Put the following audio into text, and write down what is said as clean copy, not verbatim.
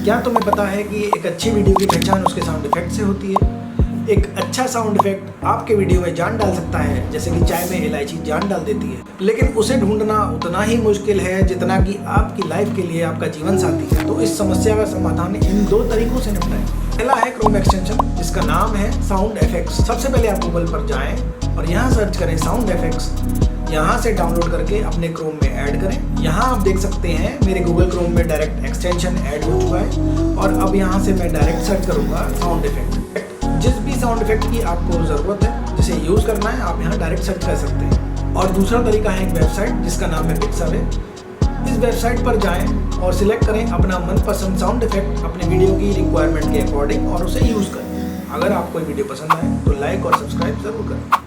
क्या तुम्हें पता है कि एक अच्छी वीडियो की पहचान उसके साउंड इफेक्ट से होती है? एक अच्छा साउंड इफेक्ट आपके वीडियो में जान डाल सकता है, जैसे कि चाय में इलायची जान डाल देती है, लेकिन उसे ढूंढना उतना ही मुश्किल है जितना कि आपकी लाइफ के लिए आपका जीवन साथी है। तो इस समस्या का समाधान इन 2 तरीकों से निपटा है। पहला है क्रोम एक्सटेंशन, जिसका नाम है साउंड इफेक्ट्स। सबसे पहले आप गूगल पर जाएं और यहाँ सर्च करें साउंड इफेक्ट्स। यहाँ से डाउनलोड करके अपने क्रोम में ऐड करें। यहाँ आप देख सकते हैं मेरे गूगल क्रोम में डायरेक्ट एक्सटेंशन ऐड हो चुका है और अब यहाँ से मैं डायरेक्ट सर्च करूँगा साउंड इफेक्ट। जिस भी साउंड इफेक्ट की आपको ज़रूरत है, जिसे यूज़ करना है, आप यहाँ डायरेक्ट सर्च कर सकते हैं। और दूसरा तरीका है एक वेबसाइट जिसका नाम है पिक्सावे। इस वेबसाइट पर जाएं और सिलेक्ट करें अपना मनपसंद साउंड इफेक्ट अपने वीडियो की रिक्वायरमेंट के अकॉर्डिंग और उसे यूज़ करें। अगर आपको वीडियो पसंद आए तो लाइक और सब्सक्राइब ज़रूर करें।